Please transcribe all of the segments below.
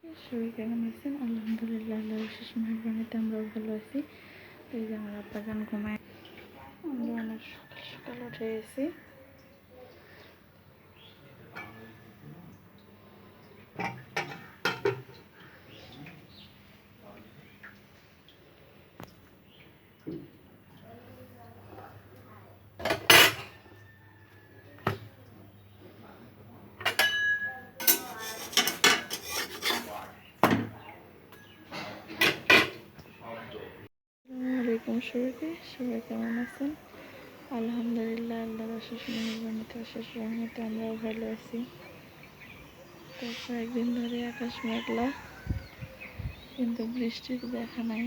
সবাই কেমন আছেন? আলহামদুলিল্লাহ, আল্লাহর অশেষ মেহেরবানিতে আমরাও ভালো আছি। তো এই যে আমার আব্বা গান ঘুমায়, আমরা অনেক সকাল সকাল উঠে গেছি। ওয়ালাইকুম সবাইকে, সবাই কেমন আছেন? আলহামদুলিল্লাহ, আল্লাহর অশেষ মেহেরবানিতে অশেষ রহমতে আমরাও ভালো আছি। তো কয়েকদিন ধরে আকাশ মেঘলা, কিন্তু বৃষ্টির দেখা নাই।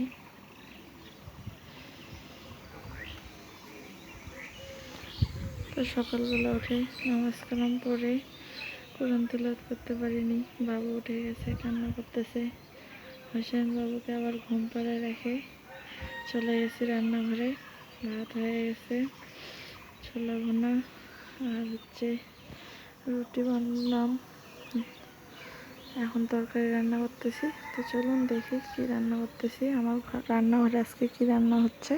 তো সকালবেলা উঠে নামাজ কালাম পড়ে কোরআন তিলাওয়াত করতে পারিনি। বাবু উঠে গেছে, কান্না করতেছে। হোসেন বাবুকে আবার ঘুম পাড়ায় রেখে চলে গেছি রান্নাঘরে। ভাত হয়ে গেছে, ছোলা ভুনা আর রুটি বানালাম। এখন তরকারি রান্না করতেছি। তো চলুন দেখি কি রান্না করতেছি। আমার রান্নাঘরে আজকে কি রান্না হচ্ছে।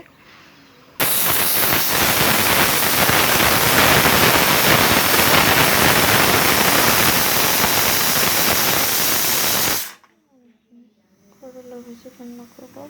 করলা ভেজে রান্না করবো।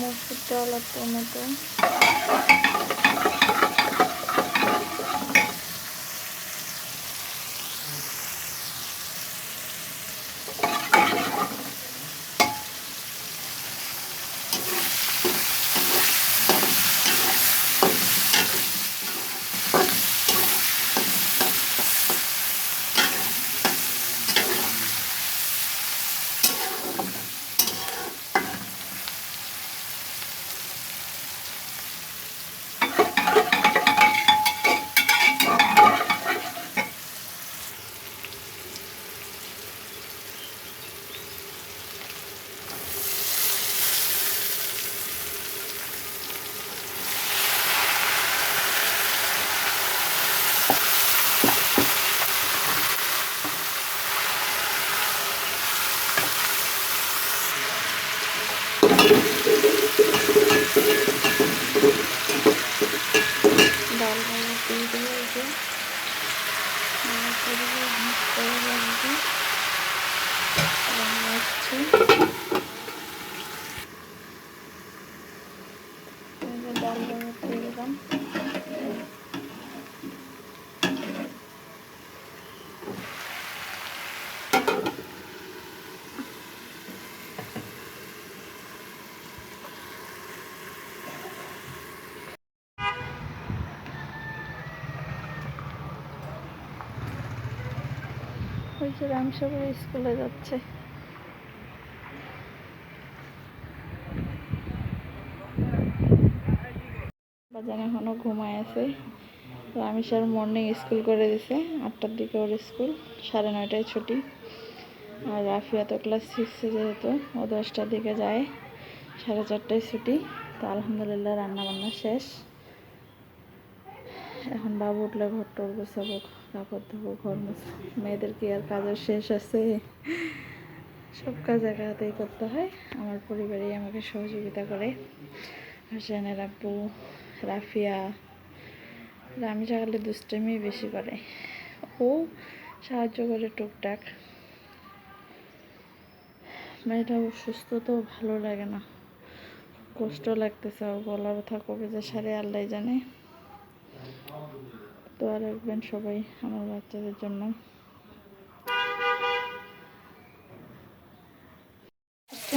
মসুর ডাল আর টমেটো। ডাল দিয়ে দিয়েছে, রান্না হচ্ছে। ডাল দিয়ে দিলাম। ওই যে রামসাগর স্কুলে যাচ্ছে। বাজান এখনো ঘুমায় আছে। রামেশ্বর মর্নিং স্কুল করে দিছে, 8টার দিকে ওর স্কুল, 9:30টায় ছুটি। আর রাফিয়া তো ক্লাস 6-এ, যেহেতু ও 10টার দিকে যায়, 4:30টায় ছুটি। তো আলহামদুলিল্লাহ রান্না বান্না শেষ। এখন বাবু উঠলে ঘর টর গোছাবো, কাপড় ধোবো, ঘর মুছবো। মেয়েদের কি আর কাজের শেষ আছে? সব কাজ একা হাতেই করতে হয়। আমার পরিবারেই আমাকে সহযোগিতা করে। হাসানের আব্বু, রাফিয়া। আমি সকালে দুষ্টামি বেশি করে, ও সাহায্য করে টুকটাক। মেয়েটা অসুস্থ তো, ভালো লাগে না, কষ্ট লাগতেছে। ওর গলা ব্যথা কবে যে সারে আল্লাহ জানে। তো আর রাখবেন সবাই আমার বাচ্চাদের জন্য।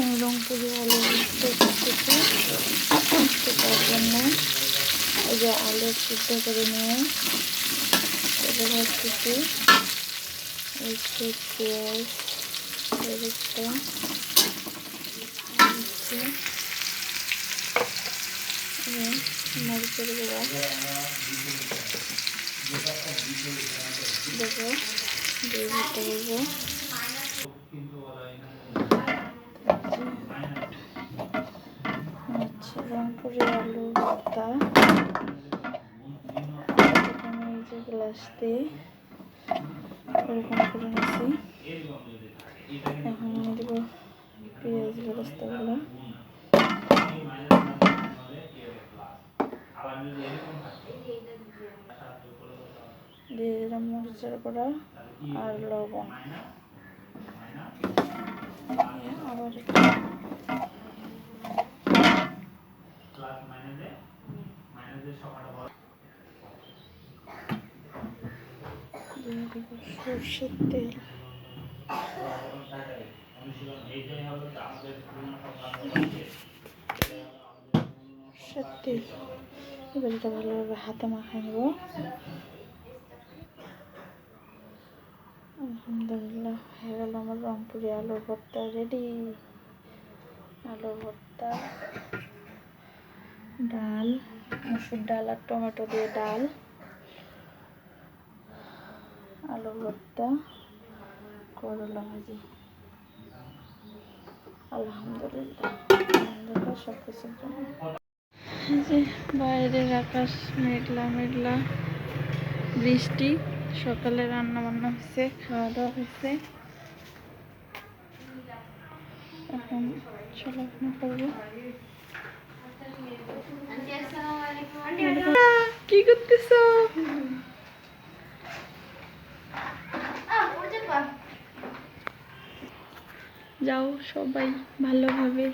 আমি রংপুরি আলু করতেছি, তার জন্য ওই যে আলু সিদ্ধ করে নিয়ে এটা ভাজতেছি। পেঁয়াজ, বেরেস্তা, মরিচের গুঁড়া দেবো, দিয়ে ভর্তা করবো। রংপুরি আলু ভর্তা। আমি এই যে গ্লাস দিয়ে এরকম করে নিচ্ছি। এখন আমি দেবো পেঁয়াজ বেরেস্তাগুলো, দিয়ে দিলাম মরিচের গুঁড়া আর লবণ। আবার সরষের তেল, এবার এটা ভালোভাবে হাতে মাখাই নেব। আলহামদুলিল্লাহ হয়ে গেল আমার রংপুরি আলুর ভর্তা রেডি। আলুর ভর্তা, ডাল, মসুর ডাল আর টমেটো দিয়ে ডাল, আলুর ভর্তা, করলা ভাজি। আলহামদুলিল্লাহ সব কিছুর জন্য। এই যে বাইরের আকাশ মেঘলা মেঘলা, বৃষ্টি। সকালে রান্না বান্না হয়েছে, খাওয়া দাওয়া হয়েছে। এখন চলাফেরা করবো। কি করতেছ? যাও সবাই ভালোভাবে